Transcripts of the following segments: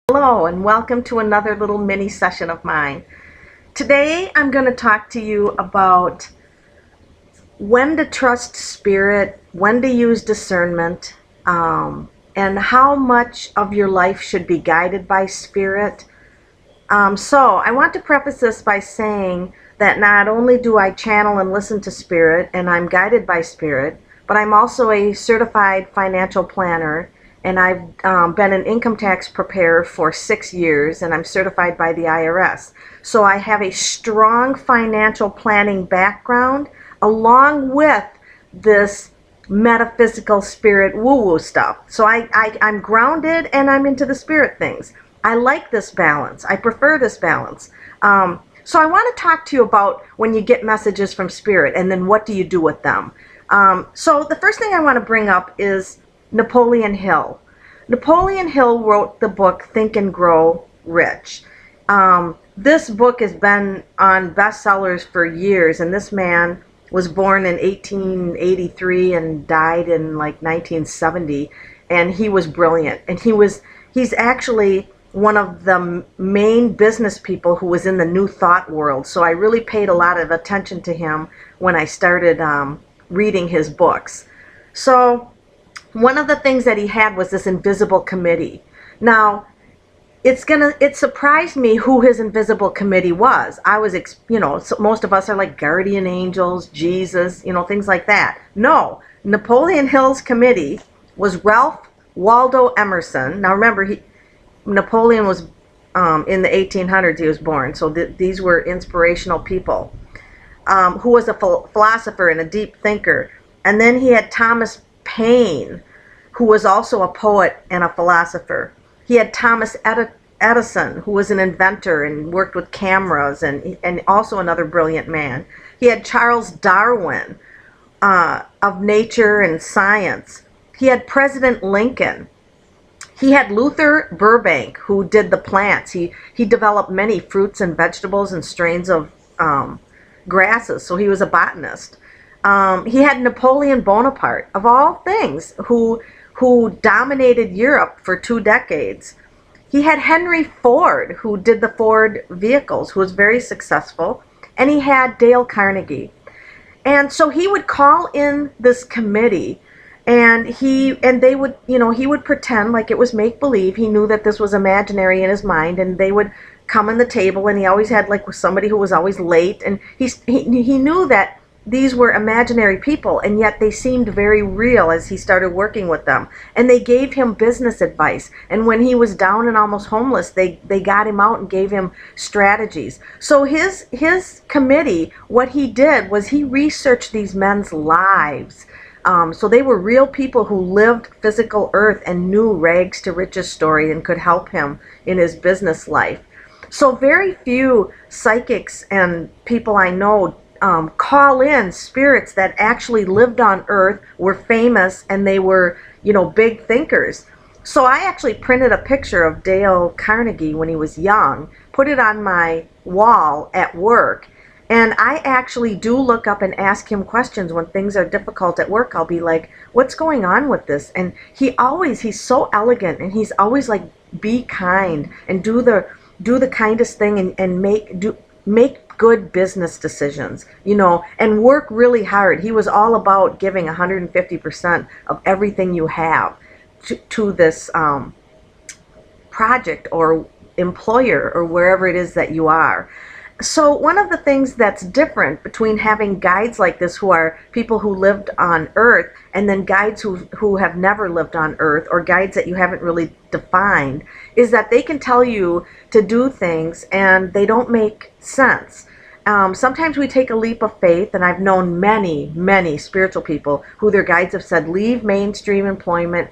Hello and welcome to another little mini session of mine. Today I'm going to talk to you about when to trust spirit, when to use discernment, and how much of your life should be guided by spirit. So I want to preface this by saying that not only do I channel and listen to spirit and I'm guided by spirit, but I'm also a certified financial planner, and I've been an income tax preparer for 6 years, and I'm certified by the IRS. So I have a strong financial planning background along with this metaphysical spirit woo-woo stuff. So I'm grounded and I'm into the spirit things. I like this balance. I prefer this balance. So I want to talk to you about when you get messages from spirit and then what do you do with them. So the first thing I want to bring up is Napoleon Hill. Napoleon Hill wrote the book Think and Grow Rich. This book has been on bestsellers for years, and this man was born in 1883 and died in like 1970, and he was brilliant. And he's actually one of the main business people who was in the New Thought world. So I really paid a lot of attention to him when I started reading his books. So one of the things that he had was this invisible committee. Now, it surprised me who his invisible committee was. I was, so most of us are like guardian angels, Jesus, things like that. No, Napoleon Hill's committee was Ralph Waldo Emerson. Now remember, Napoleon was in the 1800s. He was born, so these were inspirational people. Who was a philosopher and a deep thinker. And then he had Thomas Paine, who was also a poet and a philosopher. He had Thomas Edison, who was an inventor and worked with cameras and also another brilliant man. He had Charles Darwin of nature and science. He had President Lincoln. He had Luther Burbank, who did the plants. He developed many fruits and vegetables and strains of grasses, so he was a botanist. He had Napoleon Bonaparte, of all things, who dominated Europe for 2 decades. He had Henry Ford, who did the Ford vehicles, who was very successful, and he had Dale Carnegie. And so he would call in this committee, and he would pretend like it was make-believe. He knew that this was imaginary in his mind, and they would come on the table, and he always had like somebody who was always late, and he knew that these were imaginary people, and yet they seemed very real as he started working with them. And they gave him business advice, and when he was down and almost homeless, they got him out and gave him strategies. So his committee, what he did was he researched these men's lives. So they were real people who lived physical earth and knew rags to riches story and could help him in his business life. So very few psychics and people I know call in spirits that actually lived on earth, were famous, and they were, big thinkers. So I actually printed a picture of Dale Carnegie when he was young, put it on my wall at work, and I actually do look up and ask him questions when things are difficult at work. I'll be like, what's going on with this? And he's so elegant, and he's always like, be kind and do the kindest thing and make good business decisions, and work really hard. He was all about giving 150% of everything you have to this project or employer or wherever it is that you are. So one of the things that's different between having guides like this who are people who lived on earth and then guides who have never lived on earth, or guides that you haven't really defined, is that they can tell you to do things and they don't make sense. Sometimes we take a leap of faith, and I've known many, many spiritual people who their guides have said, leave mainstream employment,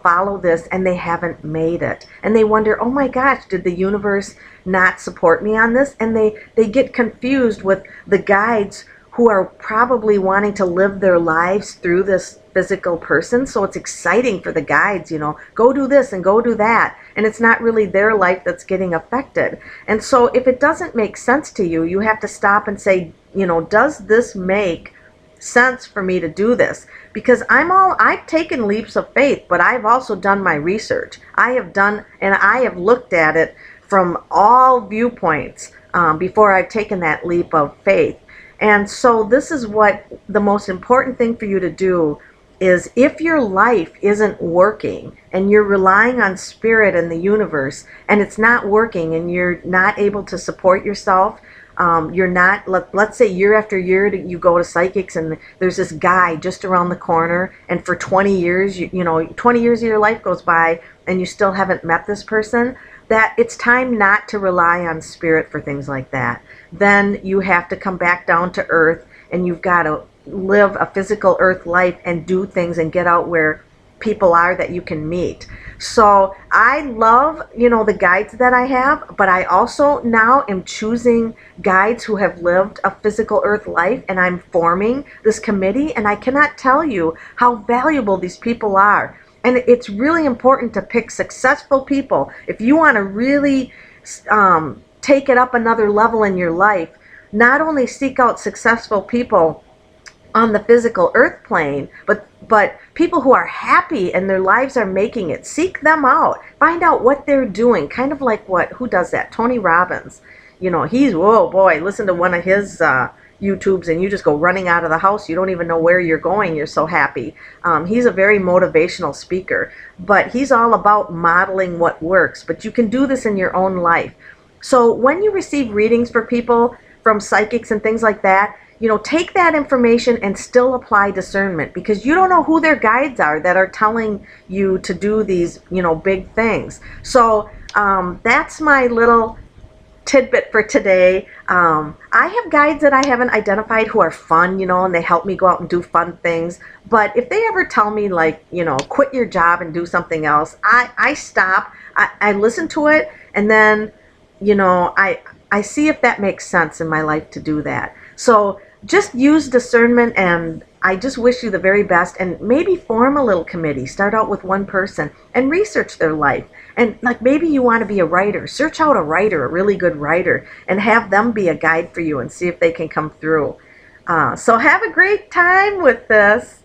follow this, and they haven't made it. And they wonder, oh my gosh, did the universe not support me on this? And they get confused with the guides who are probably wanting to live their lives through this physical person. So it's exciting for the guides, go do this and go do that. And it's not really their life that's getting affected. And so if it doesn't make sense to you, you have to stop and say, does this make sense for me to do this, because I've taken leaps of faith, but I've also done my research. I have looked at it from all viewpoints before I've taken that leap of faith. And so this is what the most important thing for you to do is, if your life isn't working and you're relying on spirit and the universe and it's not working and you're not able to support yourself, you're not, let's say year after year you go to psychics and there's this guy just around the corner, and for 20 years, 20 years of your life goes by and you still haven't met this person, that it's time not to rely on spirit for things like that. Then you have to come back down to earth, and you've got to live a physical earth life and do things and get out where people are that you can meet. So I love, the guides that I have, but I also now am choosing guides who have lived a physical earth life, and I'm forming this committee, and I cannot tell you how valuable these people are. And it's really important to pick successful people. If you want to really take it up another level in your life, not only seek out successful people on the physical earth plane, but people who are happy and their lives are making it. Seek them out. Find out what they're doing. Kind of like who does that? Tony Robbins. Whoa boy, listen to one of his YouTubes and you just go running out of the house. You don't even know where you're going. You're so happy. He's a very motivational speaker, but he's all about modeling what works. But you can do this in your own life. So when you receive readings for people from psychics and things like that, take that information and still apply discernment, because you don't know who their guides are that are telling you to do these, big things. So that's my little tidbit for today. I have guides that I haven't identified who are fun, and they help me go out and do fun things. But if they ever tell me, like, quit your job and do something else, I stop. I listen to it, and then, I see if that makes sense in my life to do that. So just use discernment, and I just wish you the very best, and maybe form a little committee. Start out with one person and research their life. And like, maybe you want to be a writer. Search out a writer, a really good writer, and have them be a guide for you and see if they can come through. So have a great time with this.